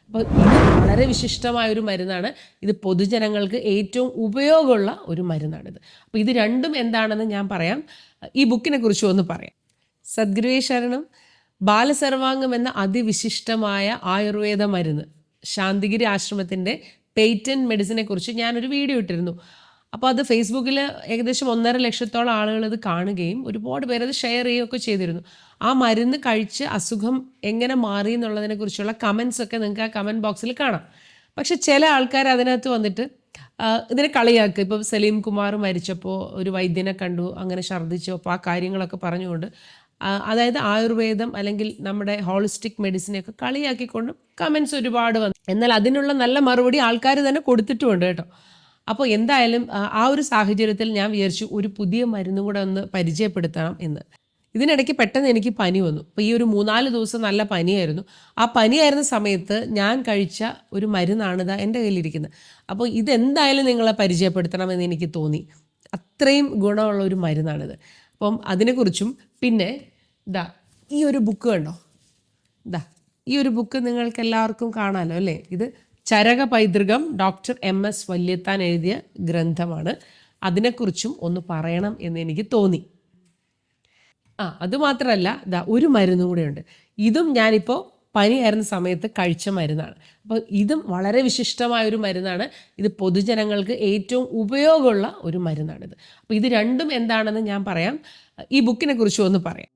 അപ്പോൾ ഇത് വളരെ വിശിഷ്ടമായൊരു മരുന്നാണ്. ഇത് പൊതുജനങ്ങൾക്ക് ഏറ്റവും ഉപയോഗമുള്ള ഒരു മരുന്നാണിത്. അപ്പോൾ ഇത് രണ്ടും എന്താണെന്ന് ഞാൻ പറയാം. ഈ ബുക്കിനെ കുറിച്ചും ഒന്ന് പറയാം. സദ്ഗുരുവേ ശരണം. ബാലസർവാംഗം എന്ന അതിവിശിഷ്ടമായ ആയുർവേദ മരുന്ന്, ശാന്തിഗിരി ആശ്രമത്തിൻ്റെ പേറ്റന്റ് മെഡിസിനെ കുറിച്ച് ഞാനൊരു വീഡിയോ ഇട്ടിരുന്നു. അപ്പോൾ അത് ഫേസ്ബുക്കിൽ ഏകദേശം 1.5 ലക്ഷത്തോളം ആളുകൾ ഇത് കാണുകയും ഒരുപാട് പേരത് ഷെയർ ചെയ്യുകയൊക്കെ ചെയ്തിരുന്നു. ആ മരുന്ന് കഴിച്ച് അസുഖം എങ്ങനെ മാറി എന്നുള്ളതിനെക്കുറിച്ചുള്ള കമൻസ് ഒക്കെ നിങ്ങൾക്ക് ആ കമൻറ്റ് ബോക്സിൽ കാണാം. പക്ഷെ ചില ആൾക്കാർ അതിനകത്ത് വന്നിട്ട് ഇതിനെ കളിയാക്കുക. ഇപ്പം സലീം കുമാർ മരിച്ചപ്പോൾ ഒരു വൈദ്യനെ കണ്ടു, അങ്ങനെ ഛർദ്ദിച്ചു, അപ്പോൾ ആ കാര്യങ്ങളൊക്കെ പറഞ്ഞുകൊണ്ട് അതായത് ആയുർവേദം അല്ലെങ്കിൽ നമ്മുടെ ഹോളിസ്റ്റിക് മെഡിസിനെയൊക്കെ കളിയാക്കിക്കൊണ്ട് കമൻസ് ഒരുപാട് വന്നു. എന്നാൽ അതിനുള്ള നല്ല മറുപടി ആൾക്കാർ തന്നെ കൊടുത്തിട്ടുമുണ്ട് കേട്ടോ. അപ്പോൾ എന്തായാലും ആ ഒരു സാഹചര്യത്തിൽ ഞാൻ വിചാരിച്ചു ഒരു പുതിയ മരുന്നും കൂടെ ഒന്ന് പരിചയപ്പെടുത്തണം എന്ന്. ഇതിനിടയ്ക്ക് പെട്ടെന്ന് എനിക്ക് പനി വന്നു. അപ്പോൾ ഈ ഒരു 3-4 ദിവസം നല്ല പനിയായിരുന്നു. ആ പനിയായിരുന്ന സമയത്ത് ഞാൻ കഴിച്ച ഒരു മരുന്നാണിത് എൻ്റെ കയ്യിലിരിക്കുന്നത്. അപ്പോൾ ഇതെന്തായാലും നിങ്ങളെ പരിചയപ്പെടുത്തണമെന്ന് എനിക്ക് തോന്നി. അത്രയും ഗുണമുള്ള ഒരു മരുന്നാണിത്. അപ്പം അതിനെക്കുറിച്ചും പിന്നെ ഈ ഒരു ബുക്ക് കണ്ടോ, ഈ ഒരു ബുക്ക് നിങ്ങൾക്ക് എല്ലാവർക്കും കാണാമല്ലോ അല്ലേ. ഇത് ചരക പൈതൃകം ഡോക്ടർ MS വല്യത്താൻ എഴുതിയ ഗ്രന്ഥമാണ്. അതിനെക്കുറിച്ചും ഒന്ന് പറയണം എന്ന് എനിക്ക് തോന്നി. അതുമാത്രമല്ല ഒരു മരുന്നും കൂടെയുണ്ട്. ഇതും ഞാനിപ്പോൾ പനിയായിരുന്ന സമയത്ത് കഴിച്ച മരുന്നാണ്. അപ്പോൾ ഇതും വളരെ വിശിഷ്ടമായൊരു മരുന്നാണ്. ഇത് പൊതുജനങ്ങൾക്ക് ഏറ്റവും ഉപയോഗമുള്ള ഒരു മരുന്നാണിത്. അപ്പോൾ ഇത് രണ്ടും എന്താണെന്ന് ഞാൻ പറയാം. ഈ ബുക്കിനെ കുറിച്ചും ഒന്ന് പറയാം.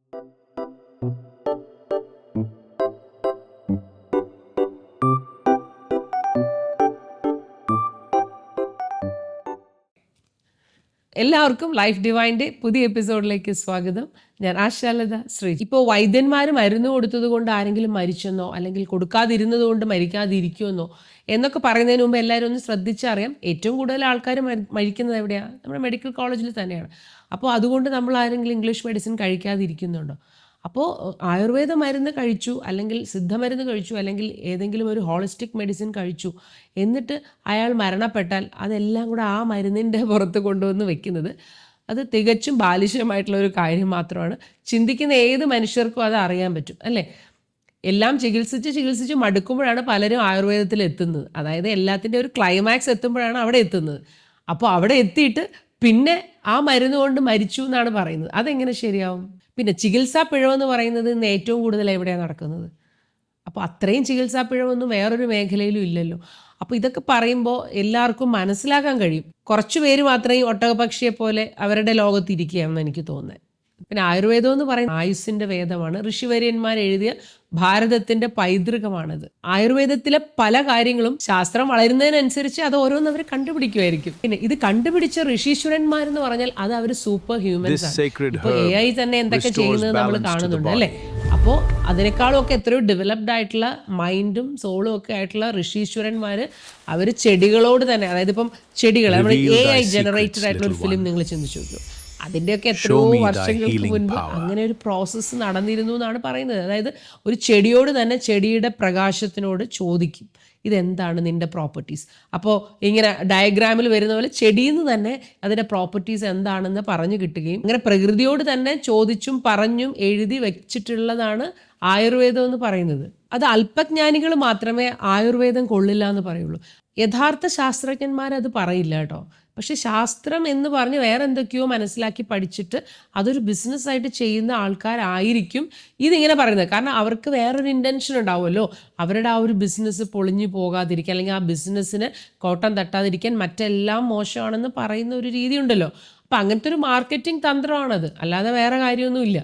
എല്ലാവർക്കും ലൈഫ് ഡിവൈൻ്റെ പുതിയ എപ്പിസോഡിലേക്ക് സ്വാഗതം. ഞാൻ ആശാലത ശ്രീ. ഇപ്പോൾ വൈദ്യന്മാർ മരുന്ന് കൊടുത്തത് കൊണ്ട് ആരെങ്കിലും മരിച്ചെന്നോ അല്ലെങ്കിൽ കൊടുക്കാതിരുന്നത് കൊണ്ട് മരിക്കാതിരിക്കുമെന്നോ എന്നൊക്കെ പറയുന്നതിന് മുമ്പ് എല്ലാവരും ഒന്ന് ശ്രദ്ധിച്ചറിയാം. ഏറ്റവും കൂടുതൽ ആൾക്കാർ മരിക്കുന്നത് എവിടെയാണ്? നമ്മുടെ മെഡിക്കൽ കോളേജിൽ തന്നെയാണ്. അപ്പോൾ അതുകൊണ്ട് നമ്മൾ ആരെങ്കിലും ഇംഗ്ലീഷ് മെഡിസിൻ കഴിക്കാതിരിക്കുന്നുണ്ടോ? അപ്പോൾ ആയുർവേദ മരുന്ന് കഴിച്ചു അല്ലെങ്കിൽ സിദ്ധമരുന്ന് കഴിച്ചു അല്ലെങ്കിൽ ഏതെങ്കിലും ഒരു ഹോളിസ്റ്റിക് മെഡിസിൻ കഴിച്ചു എന്നിട്ട് അയാൾ മരണപ്പെട്ടാൽ അതെല്ലാം കൂടെ ആ മരുന്നിൻ്റെ പുറത്ത് കൊണ്ടുവന്ന് വെക്കുന്നത് അത് തികച്ചും ബാലിശമായിട്ടുള്ള ഒരു കാര്യം മാത്രമാണ്. ചിന്തിക്കുന്ന ഏത് മനുഷ്യർക്കും അത് അറിയാൻ പറ്റും അല്ലേ. എല്ലാം ചികിത്സിച്ച് മടുക്കുമ്പോഴാണ് പലരും ആയുർവേദത്തിൽ എത്തുന്നത്. അതായത് എല്ലാത്തിൻ്റെ ഒരു ക്ലൈമാക്സ് എത്തുമ്പോഴാണ് അവിടെ എത്തുന്നത്. അപ്പോൾ അവിടെ എത്തിയിട്ട് പിന്നെ ആ മരുന്ന് കൊണ്ട് മരിച്ചു എന്നാണ് പറയുന്നത്. അതെങ്ങനെ ശരിയാവും? പിന്നെ ചികിത്സാ പിഴവെന്ന് പറയുന്നത് ഇന്ന് ഏറ്റവും കൂടുതൽ എവിടെയാണ് നടക്കുന്നത്? അപ്പോൾ അത്രയും ചികിത്സാ പിഴവൊന്നും വേറൊരു മേഖലയിലും ഇല്ലല്ലോ. അപ്പോൾ ഇതൊക്കെ പറയുമ്പോൾ എല്ലാവർക്കും മനസ്സിലാക്കാൻ കഴിയും. കുറച്ച് പേര് മാത്രമേ ഈ ഒട്ടകപക്ഷിയെ പോലെ അവരുടെ ലോകത്തിരിക്കുകയാണെന്ന് എനിക്ക് തോന്നുന്നത്. പിന്നെ ആയുർവേദം എന്ന് പറയുന്നത് ആയുസ്സിൻ്റെ വേദമാണ്. ഋഷിവര്യന്മാർ എഴുതിയ ഭാരതത്തിൻ്റെ പൈതൃകമാണിത്. ആയുർവേദത്തിലെ പല കാര്യങ്ങളും ശാസ്ത്രം വളരുന്നതിനനുസരിച്ച് അത് ഓരോന്നവർ കണ്ടുപിടിക്കുമായിരിക്കും. പിന്നെ ഇത് കണ്ടുപിടിച്ച ഋഷീശ്വരന്മാരെന്ന് പറഞ്ഞാൽ അത് അവർ സൂപ്പർ ഹ്യൂമൻസ് ആണ്. ഇപ്പോൾ AI തന്നെ എന്തൊക്കെ ചെയ്യുന്നത് നമ്മൾ കാണുന്നുണ്ട് അല്ലേ. അപ്പോൾ അതിനേക്കാളും ഒക്കെ എത്രയോ ഡെവലപ്ഡ് ആയിട്ടുള്ള മൈൻഡും സോളും ഒക്കെ ആയിട്ടുള്ള ഋഷീശ്വരന്മാർ അവർ ചെടികളോട് തന്നെ, അതായത് ഇപ്പം ചെടികൾ നമ്മൾ AI ജനറേറ്റഡ് ആയിട്ടുള്ള ഒരു ഫിലിം നിങ്ങൾ ചിന്തിച്ചു നോക്കൂ. അതിൻ്റെയൊക്കെ എത്രയോ വർഷങ്ങൾക്ക് മുൻപ് അങ്ങനെ ഒരു പ്രോസസ്സ് നടന്നിരുന്നു എന്നാണ് പറയുന്നത്. അതായത് ഒരു ചെടിയോട് തന്നെ ചെടിയുടെ പ്രകാശത്തിനോട് ചോദിക്കും ഇതെന്താണ് നിൻ്റെ പ്രോപ്പർട്ടീസ്. അപ്പോൾ ഇങ്ങനെ ഡയഗ്രാമിൽ വരുന്ന പോലെ ചെടിയിൽ നിന്ന് തന്നെ അതിൻ്റെ പ്രോപ്പർട്ടീസ് എന്താണെന്ന് പറഞ്ഞു കിട്ടുകയും അങ്ങനെ പ്രകൃതിയോട് തന്നെ ചോദിച്ചും പറഞ്ഞും എഴുതി വെച്ചിട്ടുള്ളതാണ് ആയുർവേദം എന്ന് പറയുന്നത്. അത് അല്പജ്ഞാനികൾ മാത്രമേ ആയുർവേദം കൊള്ളില്ല എന്ന് പറയുള്ളൂ. യഥാർത്ഥ ശാസ്ത്രജ്ഞന്മാരത് പറയില്ല കേട്ടോ. പക്ഷെ ശാസ്ത്രം എന്ന് പറഞ്ഞ് വേറെ എന്തൊക്കെയോ മനസ്സിലാക്കി പഠിച്ചിട്ട് അതൊരു ബിസിനസ്സായിട്ട് ചെയ്യുന്ന ആൾക്കാരായിരിക്കും ഇതിങ്ങനെ പറയുന്നത്. കാരണം അവർക്ക് വേറൊരു ഇൻറ്റൻഷൻ ഉണ്ടാവുമല്ലോ. അവരുടെ ആ ഒരു ബിസിനസ് പൊളിഞ്ഞു പോകാതിരിക്കാൻ അല്ലെങ്കിൽ ആ ബിസിനസ്സിന് കോട്ടം തട്ടാതിരിക്കാൻ മറ്റെല്ലാം മോശമാണെന്ന് പറയുന്ന ഒരു രീതി ഉണ്ടല്ലോ. അപ്പം അങ്ങനത്തെ ഒരു മാർക്കറ്റിംഗ് തന്ത്രമാണത്, അല്ലാതെ വേറെ കാര്യമൊന്നുമില്ല.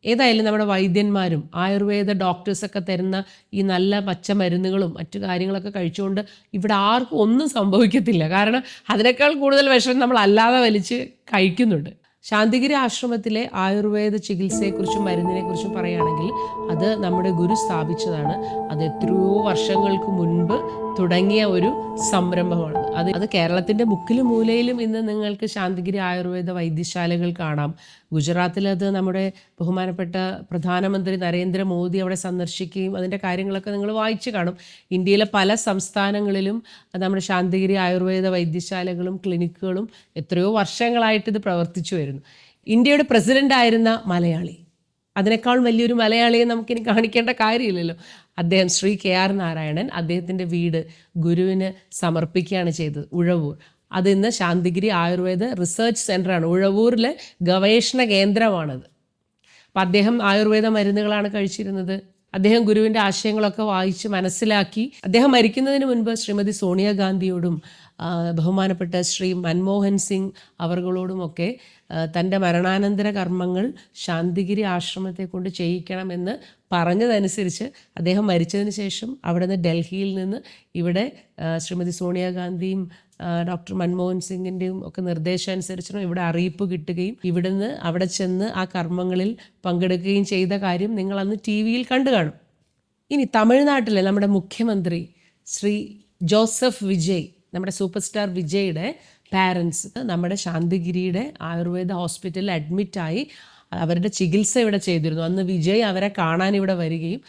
ഏതായാലും നമ്മുടെ വൈദ്യന്മാരും ആയുർവേദ ഡോക്ടേഴ്സൊക്കെ തരുന്ന ഈ നല്ല പച്ചമരുന്നുകളും മറ്റു കാര്യങ്ങളൊക്കെ കഴിച്ചുകൊണ്ട് ഇവിടെ ആർക്കും ഒന്നും സംഭവിക്കത്തില്ല. കാരണം അതിനേക്കാൾ കൂടുതൽ വിഷം നമ്മൾ അല്ലാതെ വലിച്ച് കഴിക്കുന്നുണ്ട്. ശാന്തിഗിരി ആശ്രമത്തിലെ ആയുർവേദ ചികിത്സയെക്കുറിച്ചും മരുന്നിനെക്കുറിച്ചും പറയുകയാണെങ്കിൽ അത് നമ്മുടെ ഗുരു സ്ഥാപിച്ചതാണ്. അത് എത്രയോ വർഷങ്ങൾക്ക് മുൻപ് തുടങ്ങിയ ഒരു സംരംഭമാണ്. അത് കേരളത്തിൻ്റെ മുക്കിലും മൂലയിലും ഇന്ന് നിങ്ങൾക്ക് ശാന്തിഗിരി ആയുർവേദ വൈദ്യശാലകൾ കാണാം. ഗുജറാത്തിൽ അത് നമ്മുടെ ബഹുമാനപ്പെട്ട പ്രധാനമന്ത്രി നരേന്ദ്രമോദി അവിടെ സന്ദർശിക്കുകയും അതിൻ്റെ കാര്യങ്ങളൊക്കെ നിങ്ങൾ വായിച്ചു കാണും. ഇന്ത്യയിലെ പല സംസ്ഥാനങ്ങളിലും നമ്മുടെ ശാന്തിഗിരി ആയുർവേദ വൈദ്യശാലകളും ക്ലിനിക്കുകളും എത്രയോ വർഷങ്ങളായിട്ട് ഇത് പ്രവർത്തിച്ചു വരുന്നു. ഇന്ത്യയുടെ പ്രസിഡൻ്റ് ആയിരുന്ന മലയാളി, അതിനേക്കാൾ വലിയൊരു മലയാളിയെ നമുക്കിനി കാണിക്കേണ്ട കാര്യമില്ലല്ലോ. അദ്ദേഹം ശ്രീ KR നാരായണൻ അദ്ദേഹത്തിൻ്റെ വീട് ഗുരുവിന് സമർപ്പിക്കുകയാണ് ചെയ്തത്, ഉഴവൂർ. അത് ഇന്ന് ശാന്തിഗിരി ആയുർവേദ റിസർച്ച് സെൻ്ററാണ്, ഉഴവൂരിലെ ഗവേഷണ കേന്ദ്രമാണത്. അപ്പം അദ്ദേഹം ആയുർവേദ മരുന്നുകളാണ് കഴിച്ചിരുന്നത്. അദ്ദേഹം ഗുരുവിൻ്റെ ആശയങ്ങളൊക്കെ വായിച്ച് മനസ്സിലാക്കി. അദ്ദേഹം മരിക്കുന്നതിന് മുൻപ് ശ്രീമതി സോണിയാഗാന്ധിയോടും ബഹുമാനപ്പെട്ട ശ്രീ മൻമോഹൻ സിംഗ് അവർകളോടുമൊക്കെ തൻ്റെ മരണാനന്തര കർമ്മങ്ങൾ ശാന്തിഗിരി ആശ്രമത്തെ കൊണ്ട് ചെയ്യിക്കണമെന്ന് പറഞ്ഞതനുസരിച്ച് അദ്ദേഹം മരിച്ചതിന് ശേഷം അവിടെ നിന്ന് ഡൽഹിയിൽ നിന്ന് ഇവിടെ ശ്രീമതി സോണിയാഗാന്ധിയും ഡോക്ടർ മൻമോഹൻ സിംഗിൻ്റെയും ഒക്കെ നിർദ്ദേശമനുസരിച്ചും ഇവിടെ അറിയിപ്പ് കിട്ടുകയും ഇവിടുന്ന് അവിടെ ചെന്ന് ആ കർമ്മങ്ങളിൽ പങ്കെടുക്കുകയും ചെയ്ത കാര്യം നിങ്ങൾ അന്ന് TV-യിൽ കണ്ടു കാണും. ഇനി തമിഴ്നാട്ടിലെ നമ്മുടെ മുഖ്യമന്ത്രി ശ്രീ ജോസഫ് വിജയ്, നമ്മുടെ സൂപ്പർ സ്റ്റാർ വിജയുടെ പാരൻസ് നമ്മുടെ ശാന്തിഗിരിയുടെ ആയുർവേദ ഹോസ്പിറ്റലിൽ അഡ്മിറ്റായി അവരുടെ ചികിത്സ ഇവിടെ ചെയ്തിരുന്നു. അന്ന് വിജയ് അവരെ കാണാൻ ഇവിടെ വരികയും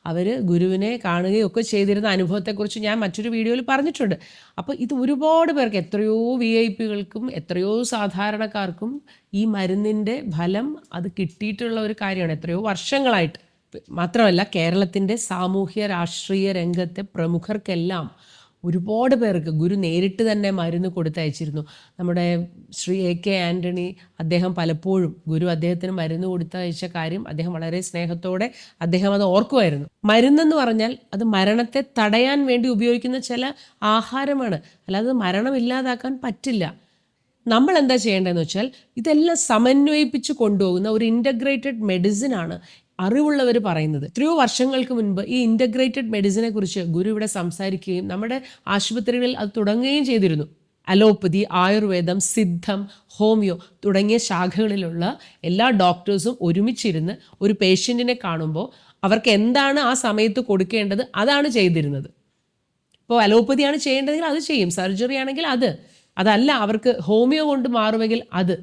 അവർ ഗുരുവിനെ കാണുകയും ഒക്കെ ചെയ്തിരുന്ന അനുഭവത്തെക്കുറിച്ച് ഞാൻ മറ്റൊരു വീഡിയോയിൽ പറഞ്ഞിട്ടുണ്ട്. അപ്പോൾ ഇത് ഒരുപാട് പേർക്ക്, എത്രയോ VIP-കൾക്കും എത്രയോ സാധാരണക്കാർക്കും ഈ മരുന്നിൻ്റെ ഫലം അത് കിട്ടിയിട്ടുള്ള ഒരു കാര്യമാണ്, എത്രയോ വർഷങ്ങളായിട്ട്. മാത്രമല്ല കേരളത്തിൻ്റെ സാമൂഹ്യ രാഷ്ട്രീയ രംഗത്തെ പ്രമുഖർക്കെല്ലാം ഒരുപാട് പേർക്ക് ഗുരു നേരിട്ട് തന്നെ മരുന്ന് കൊടുത്തയച്ചിരുന്നു. നമ്മുടെ ശ്രീ AK ആൻ്റണി, അദ്ദേഹം പലപ്പോഴും ഗുരു അദ്ദേഹത്തിന് മരുന്ന് കൊടുത്തയച്ച കാര്യം അദ്ദേഹം വളരെ സ്നേഹത്തോടെ അദ്ദേഹം അത് ഓർക്കുമായിരുന്നു. മരുന്നെന്ന് പറഞ്ഞാൽ അത് മരണത്തെ തടയാൻ വേണ്ടി ഉപയോഗിക്കുന്ന ചില ആഹാരമാണ്, അല്ലാതെ മരണമില്ലാതാക്കാൻ പറ്റില്ല. നമ്മൾ എന്താ ചെയ്യേണ്ടതെന്ന് വെച്ചാൽ ഇതെല്ലാം സമന്വയിപ്പിച്ച് കൊണ്ടുപോകുന്ന ഒരു ഇൻ്റഗ്രേറ്റഡ് മെഡിസിനാണ് അറിവുള്ളവർ പറയുന്നത്. എത്രയോ വർഷങ്ങൾക്ക് മുൻപ് ഈ ഇൻ്റഗ്രേറ്റഡ് മെഡിസിനെ കുറിച്ച് ഗുരു ഇവിടെ സംസാരിക്കുകയും നമ്മുടെ ആശുപത്രികളിൽ അത് തുടങ്ങുകയും ചെയ്തിരുന്നു. അലോപ്പതി, ആയുർവേദം, സിദ്ധം, ഹോമിയോ തുടങ്ങിയ ശാഖകളിലുള്ള എല്ലാ ഡോക്ടേഴ്സും ഒരുമിച്ചിരുന്ന് ഒരു പേഷ്യൻറ്റിനെ കാണുമ്പോൾ അവർക്ക് എന്താണ് ആ സമയത്ത് കൊടുക്കേണ്ടത് അതാണ് ചെയ്തിരുന്നത്. ഇപ്പോൾ അലോപ്പതിയാണ് ചെയ്യേണ്ടതെങ്കിൽ അത് ചെയ്യും, സർജറി ആണെങ്കിൽ അതല്ല അവർക്ക് ഹോമിയോ കൊണ്ട് മാറുമെങ്കിൽ അത്,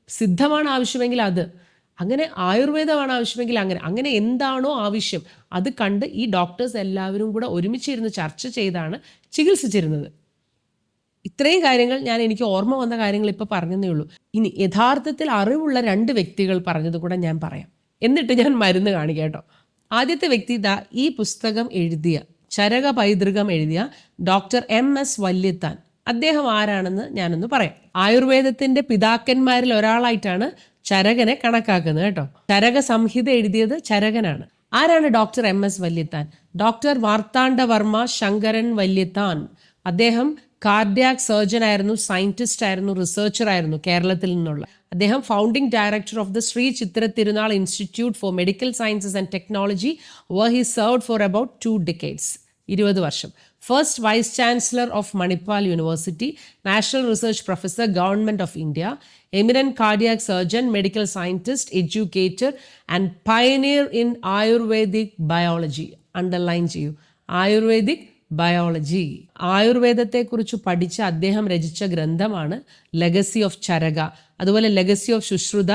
സിദ്ധമാണ് ആവശ്യമെങ്കിൽ അത്, അങ്ങനെ ആയുർവേദമാണ് ആവശ്യമെങ്കിൽ അങ്ങനെ എന്താണോ ആവശ്യം അത് കണ്ട് ഈ ഡോക്ടേഴ്സ് എല്ലാവരും കൂടെ ഒരുമിച്ചിരുന്ന് ചർച്ച ചെയ്താണ് ചികിത്സിച്ചിരുന്നത്. ഇത്രയും കാര്യങ്ങൾ എനിക്ക് ഓർമ്മ വന്ന കാര്യങ്ങൾ ഇപ്പോൾ പറഞ്ഞതേ ഉള്ളൂ. ഇനി യഥാർത്ഥത്തിൽ അറിവുള്ള 2 വ്യക്തികൾ പറഞ്ഞത് കൂടെ ഞാൻ പറയാം, എന്നിട്ട് ഞാൻ മരുന്ന് കാണിക്കാം കേട്ടോ. ആദ്യത്തെ വ്യക്തി ഈ പുസ്തകം എഴുതിയ, ചരക പൈതൃകം എഴുതിയ ഡോക്ടർ MS വല്യത്താൻ. അദ്ദേഹം ആരാണെന്ന് ഞാനൊന്ന് പറയാം. ആയുർവേദത്തിൻ്റെ പിതാക്കന്മാരിൽ ഒരാളായിട്ടാണ് ചരകനെ കണക്കാക്കുന്നത് കേട്ടോ. ചരക സംഹിത എഴുതിയത് ചരകനാണ്. ആരാണ് doctor MS Valiathan? Doctor Marthandavarma Sankaran Valiathan. അദ്ദേഹം കാർഡിയാക് സർജൻ ആയിരുന്നു, സയൻറ്റിസ്റ്റ് ആയിരുന്നു, റിസർച്ചർ ആയിരുന്നു, കേരളത്തിൽ നിന്നുള്ള. അദ്ദേഹം founding director of the Sree Chitra Tirunal institute for medical sciences and technology, where he served for about 2 decades, 20 വർഷം. First vice chancellor of Manipal university, national research professor, government of India, eminent cardiac surgeon, medical scientist, educator and pioneer in ayurvedic biology. Underline ചെയ്യൂ, ayurvedic biology. ആയുർവേദത്തെക്കുറിച്ച് പഠിച്ച അദ്ദേഹം രചിച്ച ഗ്രന്ഥമാണ് legacy of Charaka, അതുപോലെ legacy of Sushruta,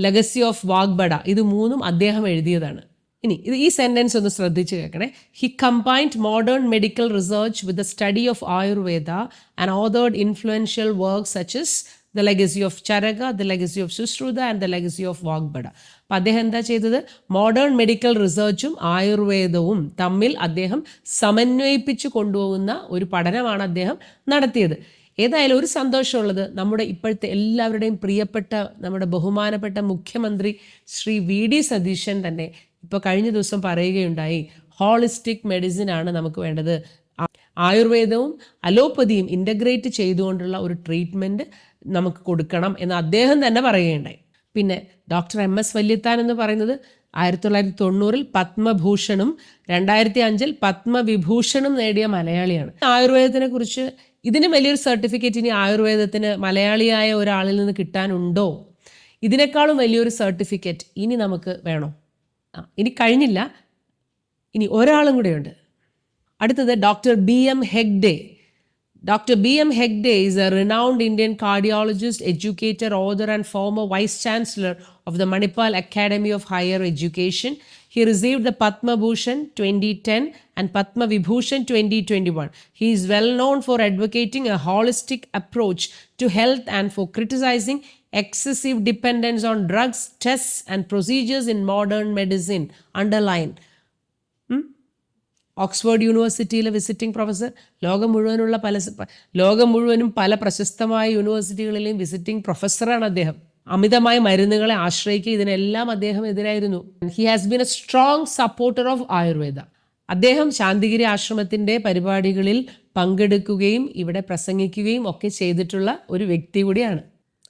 legacy of Vagbhata. ഇത് 3ഉം അദ്ദേഹം എഴുതിയതാണ്. ഇനി ഈ സെൻറ്റൻസ് ഒന്ന് ശ്രദ്ധിച്ച് കേൾക്കണേ. He combined modern medical research with the study of Ayurveda and authored influential works such as the legacy of Charaka, the legacy of Sushruta and the legacy of Vagbhata. അപ്പം അദ്ദേഹം എന്താ ചെയ്തത്? മോഡേൺ മെഡിക്കൽ റിസർച്ചും ആയുർവേദവും തമ്മിൽ അദ്ദേഹം സമന്വയിപ്പിച്ച് കൊണ്ടുപോകുന്ന ഒരു പഠനമാണ് അദ്ദേഹം നടത്തിയത്. ഏതായാലും ഒരു സന്തോഷമുള്ളത്, നമ്മുടെ ഇപ്പോഴത്തെ എല്ലാവരുടെയും പ്രിയപ്പെട്ട നമ്മുടെ ബഹുമാനപ്പെട്ട മുഖ്യമന്ത്രി ശ്രീ VD സതീശൻ തന്നെ ഇപ്പോൾ കഴിഞ്ഞ ദിവസം പറയുകയുണ്ടായി, ഹോളിസ്റ്റിക് മെഡിസിൻ ആണ് നമുക്ക് വേണ്ടത്, ആയുർവേദവും അലോപ്പതിയും ഇൻ്റഗ്രേറ്റ് ചെയ്തുകൊണ്ടുള്ള ഒരു ട്രീറ്റ്മെൻറ്റ് നമുക്ക് കൊടുക്കണം എന്ന് അദ്ദേഹം തന്നെ പറയുകയുണ്ടായി. പിന്നെ ഡോക്ടർ MS വല്യത്താൻ എന്ന് പറയുന്നത് 1990 പത്മഭൂഷണും 2005 പത്മവിഭൂഷണും നേടിയ മലയാളിയാണ്. ആയുർവേദത്തിനെ കുറിച്ച് ഇതിന് വലിയൊരു സർട്ടിഫിക്കറ്റ് ഇനി ആയുർവേദത്തിന് മലയാളിയായ ഒരാളിൽ നിന്ന് കിട്ടാനുണ്ടോ? ഇതിനേക്കാളും വലിയൊരു സർട്ടിഫിക്കറ്റ് ഇനി നമുക്ക് വേണോ? ഇനി കഴിഞ്ഞില്ല, ഇനി ഒരാളും കൂടെയുണ്ട്. അടുത്തത് doctor BM Hegde. Dr. BM Hegde is a renowned Indian cardiologist, educator, author and former Vice Chancellor of the Manipal Academy of Higher Education. He received the Padma Bhushan 2010 and Padma Vibhushan 2021. He is well known for advocating a holistic approach to health and for criticizing excessive dependence on drugs, tests and procedures in modern medicine. Underline. Oxford യൂണിവേഴ്സിറ്റിയിലെ visiting professor, ലോകം മുഴുവനും പല പ്രശസ്തമായ യൂണിവേഴ്സിറ്റികളിലെയും visiting പ്രൊഫസറാണ് അദ്ദേഹം. അമിതമായ മരുന്നുകളെ ആശ്രയിക്കുക, ഇതിനെല്ലാം അദ്ദേഹം എതിരായിരുന്നു. He has been a strong supporter of Ayurveda. അദ്ദേഹം ശാന്തിഗിരി ആശ്രമത്തിൻ്റെ പരിപാടികളിൽ പങ്കെടുക്കുകയും ഇവിടെ പ്രസംഗിക്കുകയും ഒക്കെ ചെയ്തിട്ടുള്ള ഒരു വ്യക്തി കൂടിയാണ്.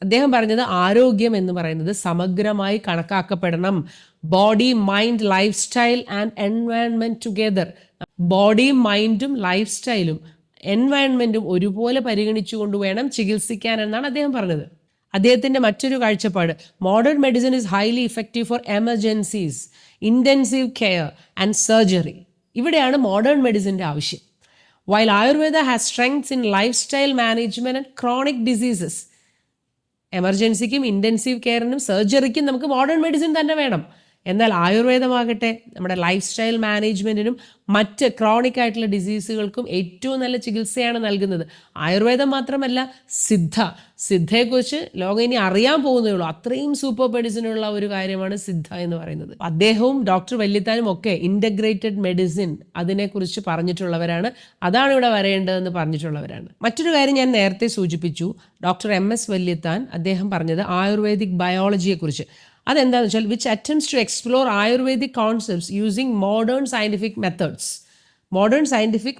അദ്ദേഹം പറഞ്ഞത് ആരോഗ്യം എന്ന് പറയുന്നത് സമഗ്രമായി കണക്കാക്കപ്പെടണം. Body, mind, lifestyle and environment together. ബോഡിയും മൈൻഡും ലൈഫ് സ്റ്റൈലും എൻവയൺമെൻറ്റും ഒരുപോലെ പരിഗണിച്ചുകൊണ്ട് വേണം ചികിത്സിക്കാൻ എന്നാണ് അദ്ദേഹം പറഞ്ഞത്. അദ്ദേഹത്തിൻ്റെ മറ്റൊരു കാഴ്ചപ്പാട്, modern medicine is highly effective for emergencies, intensive care and surgery. ഇവിടെയാണ് മോഡേൺ മെഡിസിൻ്റെ ആവശ്യം. While Ayurveda has strengths in lifestyle management and chronic diseases. എമർജൻസിക്കും ഇൻറ്റൻസീവ് കെയറിനും സർജറിക്കും നമുക്ക് മോഡേൺ മെഡിസിൻ തന്നെ വേണം. എന്നാൽ ആയുർവേദമാകട്ടെ നമ്മുടെ ലൈഫ് സ്റ്റൈൽ മാനേജ്മെൻറ്റിനും മറ്റ് ക്രോണിക് ആയിട്ടുള്ള ഡിസീസുകൾക്കും ഏറ്റവും നല്ല ചികിത്സയാണ് നൽകുന്നത്. ആയുർവേദം മാത്രമല്ല, സിദ്ധയെക്കുറിച്ച് ലോകം ഇനി അറിയാൻ പോകുന്നേ ഉള്ളൂ. അത്രയും സൂപ്പർ മെഡിസിനുള്ള ഒരു കാര്യമാണ് സിദ്ധ എന്ന് പറയുന്നത്. അദ്ദേഹവും ഡോക്ടർ വല്യത്താനും ഒക്കെ ഇൻ്റഗ്രേറ്റഡ് മെഡിസിൻ അതിനെക്കുറിച്ച് പറഞ്ഞിട്ടുള്ളവരാണ്. അതാണ് ഇവിടെ വരേണ്ടതെന്ന് പറഞ്ഞിട്ടുള്ളവരാണ്. മറ്റൊരു കാര്യം ഞാൻ നേരത്തെ സൂചിപ്പിച്ചു, ഡോക്ടർ MS വല്യത്താൻ അദ്ദേഹം പറഞ്ഞത് ആയുർവേദിക് ബയോളജിയെക്കുറിച്ച്. അതെന്താണെന്ന് വെച്ചാൽ which attempts to explore Ayurvedic concepts using modern scientific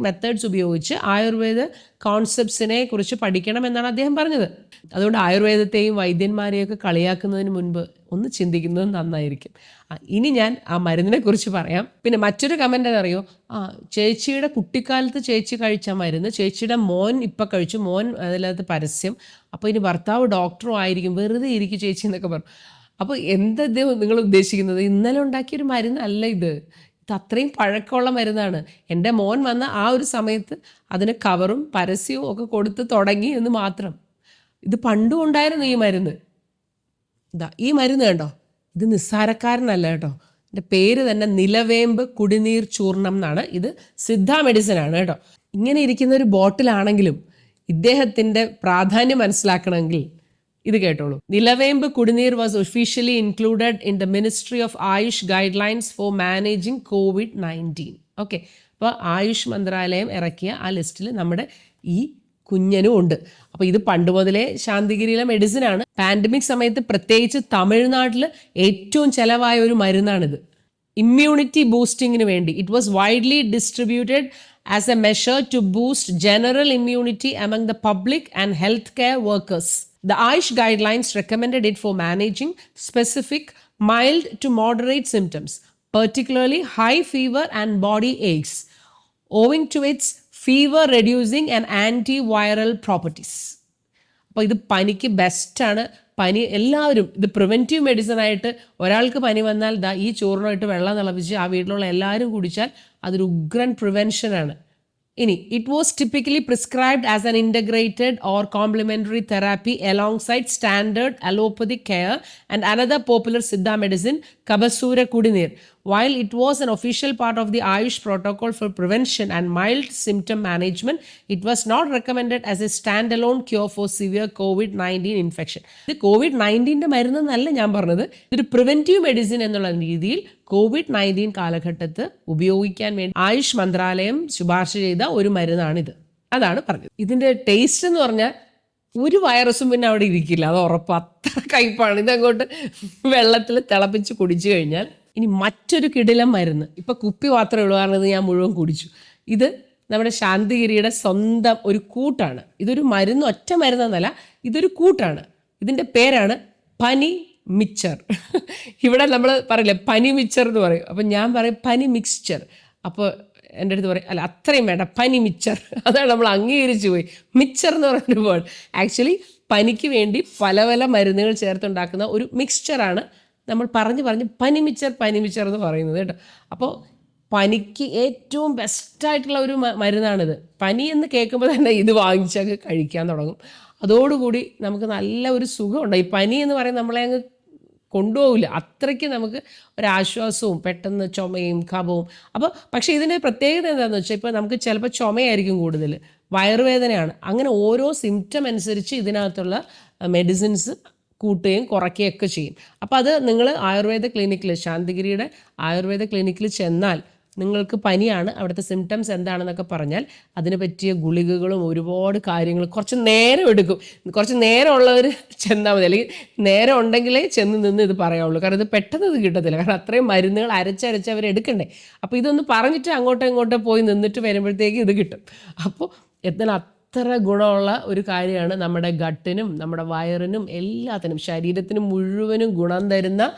methods ഉപയോഗിച്ച് ആയുർവേദ കോൺസെപ്റ്റ്സിനെ കുറിച്ച് പഠിക്കണം എന്നാണ് അദ്ദേഹം പറഞ്ഞത്. അതുകൊണ്ട് ആയുർവേദത്തെയും വൈദ്യന്മാരെയൊക്കെ കളിയാക്കുന്നതിന് മുൻപ് ഒന്ന് ചിന്തിക്കുന്നത് നന്നായിരിക്കും. ഇനി ഞാൻ ആ മരുന്നിനെ കുറിച്ച് പറയാം. പിന്നെ മറ്റൊരു കമൻ്റ് എന്നറിയോ, ചേച്ചിയുടെ കുട്ടിക്കാലത്ത് ചേച്ചി കഴിച്ച മരുന്ന് ചേച്ചിയുടെ മോൻ ഇപ്പം കഴിച്ചു, മോൻ അതിനകത്ത് പരസ്യം, അപ്പോൾ ഇനി ഭർത്താവ് ഡോക്ടറും ആയിരിക്കും, വെറുതെ ഇരിക്കും ചേച്ചി എന്നൊക്കെ പറഞ്ഞു. അപ്പോൾ എന്താ നിങ്ങൾ ഉദ്ദേശിക്കുന്നത്? ഇന്നലെ ഉണ്ടാക്കിയൊരു മരുന്നല്ല ഇത് അത്രയും പഴക്കമുള്ള മരുന്നാണ്. എൻ്റെ മോൻ വന്ന ആ ഒരു സമയത്ത് അതിന് കവറും പരസ്യവും ഒക്കെ കൊടുത്ത് തുടങ്ങി എന്ന് മാത്രം. ഇത് പണ്ടും ഉണ്ടായിരുന്നു ഈ മരുന്ന്. ഈ മരുന്ന് കണ്ടോ, ഇത് നിസ്സാരക്കാരനല്ല കേട്ടോ. എൻ്റെ പേര് തന്നെ നിലവേമ്പ് കുടിനീർ ചൂർണം എന്നാണ്. ഇത് സിദ്ധ മെഡിസിനാണ് കേട്ടോ. ഇങ്ങനെ ഇരിക്കുന്ന ഒരു ബോട്ടിലാണെങ്കിലും ഇദ്ദേഹത്തിൻ്റെ പ്രാധാന്യം മനസ്സിലാക്കണമെങ്കിൽ ഇത് കേട്ടോളൂ. Nilavembu Kudineer was officially included in the ministry of AYUSH guidelines for managing COVID-19. Okay, അപ്പോൾ ആയുഷ് മന്ത്രാലയം ഇറക്കിയ ആ ലിസ്റ്റിൽ നമ്മുടെ ഈ കുഞ്ഞനും ഉണ്ട്. അപ്പോൾ ഇത് പണ്ട് മുതലേ ശാന്തിഗിരിയിലെ മെഡിസിനാണ്. പാൻഡമിക് സമയത്ത് പ്രത്യേകിച്ച് തമിഴ്നാട്ടിൽ ഏറ്റവും ചിലവായ ഒരു മരുന്നാണിത്. ഇമ്മ്യൂണിറ്റി ബൂസ്റ്റിങ്ങിന് വേണ്ടി it was widely distributed as a measure to boost general immunity among the public and healthcare workers. The Ayush guidelines recommended it for managing specific mild to moderate symptoms, particularly high fever and body aches, owing to its fever-reducing and antiviral properties. അപ്പോൾ ഇത് പനിക്ക് ബെസ്റ്റാണ്. പനി എല്ലാവരും ഇത് preventive മെഡിസിനായിട്ട് ഒരാൾക്ക് പനി വന്നാൽ ഈ ചോറിനായിട്ട് വെള്ളം തിളപ്പിച്ച് ആ വീട്ടിലുള്ള എല്ലാവരും കുടിച്ചാൽ അതൊരു ഉഗ്രൻ പ്രിവെൻഷനാണ്. ഇനി it was typically prescribed as an integrated or complementary therapy alongside standard allopathic care and another popular Siddha medicine Kabasura Kudineer. While it was an official part of the Ayush protocol for prevention and mild symptom management, it was not recommended as a standalone cure for severe COVID-19 infection. ഇത് COVID-19 മരുന്നെന്നല്ല ഞാൻ പറഞ്ഞത്, ഇതൊരു preventive medicine എന്നുള്ള രീതിയിൽ COVID-19 കാലഘട്ടത്ത് ഉപയോഗിക്കാൻ വേണ്ടി ആയുഷ് മന്ത്രാലയം ശുപാർശ ചെയ്ത ഒരു മരുന്നാണിത്. അതാണ് പറഞ്ഞത്. ഇതിൻ്റെ ടേസ്റ്റ് എന്ന് പറഞ്ഞാൽ ഒരു വൈറസും പിന്നെ അവിടെ ഇരിക്കില്ല, അത് ഉറപ്പ്. അത്ര കയ്പാണ്. ഇതങ്ങോട്ട് വെള്ളത്തിൽ തിളപ്പിച്ച് കുടിച്ചു കഴിഞ്ഞാൽ. ഇനി മറ്റൊരു കിടിലം മരുന്ന്, ഇപ്പം കുപ്പി മാത്രമേ ഉള്ളൂ, കാരണം ഇത് ഞാൻ മുഴുവൻ കുടിച്ചു. ഇത് നമ്മുടെ ശാന്തിഗിരിയുടെ സ്വന്തം ഒരു കൂട്ടാണ്. ഇതൊരു മരുന്ന്, ഒറ്റ മരുന്നെന്നല്ല, ഇതൊരു കൂട്ടാണ്. ഇതിൻ്റെ പേരാണ് പനി മിക്ചർ. ഇവിടെ നമ്മൾ പറയില്ലേ പനി മിക്ചർ എന്ന് പറയും, അപ്പം ഞാൻ പറയും പനി മിക്സ്ചർ. അപ്പോൾ എൻ്റെ അടുത്ത് പറയും അല്ല അത്രയും വേണ്ട, പനി മിക്ചർ. അതാണ് നമ്മൾ അംഗീകരിച്ചു പോയി. മിക്ചർ എന്ന് പറയുന്ന വേർഡ് ആക്ച്വലി പനിക്ക് വേണ്ടി പല പല മരുന്നുകൾ ചേർത്തുണ്ടാക്കുന്ന ഒരു മിക്സ്ചറാണ് നമ്മൾ പറഞ്ഞ് പനി മിക്ചർ എന്ന് പറയുന്നത് കേട്ടോ. അപ്പോൾ പനിക്ക് ഏറ്റവും ബെസ്റ്റായിട്ടുള്ള ഒരു മരുന്നാണിത്. പനി എന്ന് കേൾക്കുമ്പോൾ തന്നെ ഇത് വാങ്ങിച്ചൊക്കെ കഴിക്കാൻ തുടങ്ങും. അതോടുകൂടി നമുക്ക് നല്ല ഒരു സുഖമുണ്ട്. ഈ പനി എന്ന് പറയുന്നത് നമ്മളെ അങ്ങ് കൊണ്ടുപോകില്ല, അത്രയ്ക്ക് നമുക്ക് ഒരാശ്വാസവും പെട്ടെന്ന് ചുമയും കഫവും. അപ്പോൾ പക്ഷേ ഇതിൻ്റെ പ്രത്യേകത എന്താണെന്ന് വെച്ചാൽ ഇപ്പോൾ നമുക്ക് ചിലപ്പോൾ ചുമയായിരിക്കും കൂടുതൽ, വയറുവേദനയാണ്, അങ്ങനെ ഓരോ സിംറ്റം അനുസരിച്ച് ഇതിനകത്തുള്ള മെഡിസിൻസ് കൂട്ടുകയും കുറയ്ക്കുകയൊക്കെ ചെയ്യും. അപ്പോൾ അത് നിങ്ങൾ ആയുർവേദ ക്ലിനിക്കിൽ, ശാന്തിഗിരിയുടെ ആയുർവേദ ക്ലിനിക്കിൽ ചെന്നാൽ നിങ്ങൾക്ക് പനിയാണ്, അവിടുത്തെ സിംറ്റംസ് എന്താണെന്നൊക്കെ പറഞ്ഞാൽ അതിന് പറ്റിയ ഗുളികകളും ഒരുപാട് കാര്യങ്ങൾ കുറച്ച് നേരം എടുക്കും. കുറച്ച് നേരമുള്ളവർ ചെന്നാൽ മതി, അല്ലെങ്കിൽ നേരം ഉണ്ടെങ്കിലേ ചെന്ന് നിന്ന് ഇത് പറയാവുള്ളൂ. കാരണം ഇത് പെട്ടെന്ന് ഇത് കിട്ടത്തില്ല, കാരണം അത്രയും മരുന്നുകൾ അരച്ചരച്ച് അവർ എടുക്കണ്ടേ. അപ്പോൾ ഇതൊന്ന് പറഞ്ഞിട്ട് അങ്ങോട്ടോ ഇങ്ങോട്ടോ പോയി നിന്നിട്ട് വരുമ്പോഴത്തേക്ക് ഇത് കിട്ടും. അപ്പോൾ എന്നാൽ അത്ര ഗുണമുള്ള ഒരു കാര്യമാണ്. നമ്മുടെ ഗട്ടിനും നമ്മുടെ വയറിനും എല്ലാത്തിനും ശരീരത്തിനും മുഴുവനും ഗുണം തരുന്ന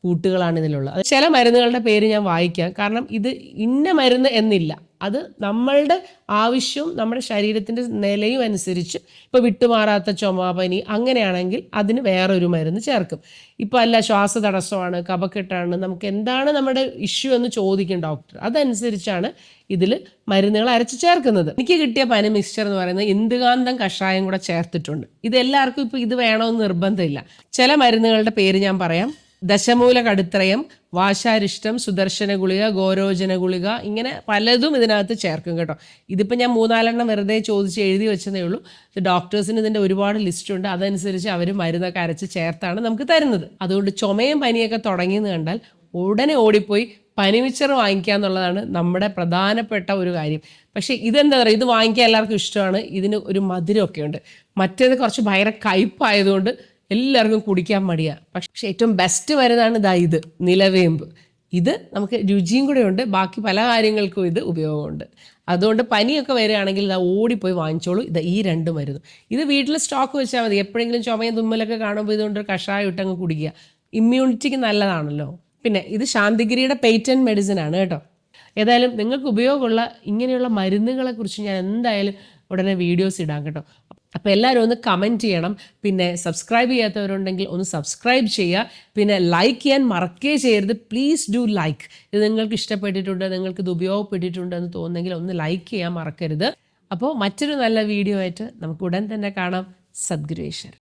കൂട്ടുകളാണ് ഇതിലുള്ളത്. ചില മരുന്നുകളുടെ പേര് ഞാൻ വായിക്കാം, കാരണം ഇത് ഇന്ന മരുന്ന് എന്നില്ല. അത് നമ്മളുടെ ആവശ്യവും നമ്മുടെ ശരീരത്തിൻ്റെ നിലയും അനുസരിച്ച്, ഇപ്പോൾ വിട്ടുമാറാത്ത ചുമ, പനി അങ്ങനെയാണെങ്കിൽ അതിന് വേറൊരു മരുന്ന് ചേർക്കും. ഇപ്പോൾ അല്ല ശ്വാസതടസ്സമാണ്, കഫക്കെട്ടാണ്, നമുക്ക് എന്താണ് നമ്മുടെ ഇഷ്യൂ എന്ന് ചോദിക്കും ഡോക്ടർ. അതനുസരിച്ചാണ് ഇതിൽ മരുന്നുകൾ അരച്ച് ചേർക്കുന്നത്. എനിക്ക് കിട്ടിയ പനി മിക്സ്ചർ എന്ന് പറയുന്നത് ഇന്ദുകാന്തം കഷായം കൂടെ ചേർത്തിട്ടുണ്ട്. ഇത് എല്ലാവർക്കും ഇപ്പോൾ ഇത് വേണമെന്ന് നിർബന്ധമില്ല. ചില മരുന്നുകളുടെ പേര് ഞാൻ പറയാം. ദശമൂല കടുത്രയം, വാശാരിഷ്ടം, സുദർശന ഗുളിക, ഗോരോചന ഗുളിക, ഇങ്ങനെ പലതും ഇതിനകത്ത് ചേർക്കും കേട്ടോ. ഇതിപ്പോൾ ഞാൻ 3-4 വെറുതെ ചോദിച്ച് എഴുതി വെച്ചതേ ഉള്ളൂ. ഡോക്ടേഴ്സിന് ഇതിൻ്റെ ഒരുപാട് ലിസ്റ്റുണ്ട്. അതനുസരിച്ച് അവർ മരുന്നൊക്കെ അരച്ച് ചേർത്താണ് നമുക്ക് തരുന്നത്. അതുകൊണ്ട് ചുമയും പനിയൊക്കെ തുടങ്ങിയെന്ന് കണ്ടാൽ ഉടനെ ഓടിപ്പോയി പനി മിക്സ്ചർ വാങ്ങിക്കുക എന്നുള്ളതാണ് നമ്മുടെ പ്രധാനപ്പെട്ട ഒരു കാര്യം. പക്ഷേ ഇതെന്താ പറയുക, ഇത് വാങ്ങിക്കാൻ എല്ലാവർക്കും ഇഷ്ടമാണ്. ഇതിന് ഒരു മധുരമൊക്കെ ഉണ്ട്. മറ്റേത് കുറച്ച് ഭയങ്കര കയ്പായതുകൊണ്ട് എല്ലാവർക്കും കുടിക്കാൻ മടിയാണ്. പക്ഷേ ഏറ്റവും ബെസ്റ്റ് വരുന്നതാണ് ഇത് നിലവേമ്പ്. ഇത് നമുക്ക് രുചിയും കൂടെ ഉണ്ട്, ബാക്കി പല കാര്യങ്ങൾക്കും ഇത് ഉപയോഗമുണ്ട്. അതുകൊണ്ട് പനിയൊക്കെ വരികയാണെങ്കിൽ ഇത് ഓടിപ്പോയി വാങ്ങിച്ചോളൂ. ഈ 2 മരുന്നും ഇത് വീട്ടിൽ സ്റ്റോക്ക് വെച്ചാൽ മതി. എപ്പോഴെങ്കിലും ചുമയും തുമ്മലൊക്കെ കാണുമ്പോൾ ഇതുകൊണ്ട് കഷായം ഇട്ടങ്ങ് കുടിക്കുക. ഇമ്മ്യൂണിറ്റിക്ക് നല്ലതാണല്ലോ. പിന്നെ ഇത് ശാന്തിഗിരിയുടെ പേറ്റന്റ് മെഡിസിൻ ആണ് കേട്ടോ. ഏതായാലും നിങ്ങൾക്ക് ഉപയോഗമുള്ള ഇങ്ങനെയുള്ള മരുന്നുകളെ കുറിച്ച് ഞാൻ എന്തായാലും ഉടനെ വീഡിയോസ് ഇടാം കേട്ടോ. അപ്പോൾ എല്ലാവരും ഒന്ന് കമൻറ്റ് ചെയ്യണം. പിന്നെ സബ്സ്ക്രൈബ് ചെയ്യാത്തവരുണ്ടെങ്കിൽ ഒന്ന് സബ്സ്ക്രൈബ് ചെയ്യുക. പിന്നെ ലൈക്ക് ചെയ്യാൻ മറക്കേ ചെയ്യരുത്. Please do like. ഇത് നിങ്ങൾക്ക് ഇഷ്ടപ്പെട്ടിട്ടുണ്ട്, നിങ്ങൾക്ക് ഇത് ഉപയോഗപ്പെട്ടിട്ടുണ്ട് എന്ന് തോന്നുന്നെങ്കിൽ ഒന്ന് ലൈക്ക് ചെയ്യാൻ മറക്കരുത്. അപ്പോൾ മറ്റൊരു നല്ല വീഡിയോ ആയിട്ട് നമുക്ക് ഉടൻ തന്നെ കാണാം. സദ്ഗുരു ഈശ്വരൻ.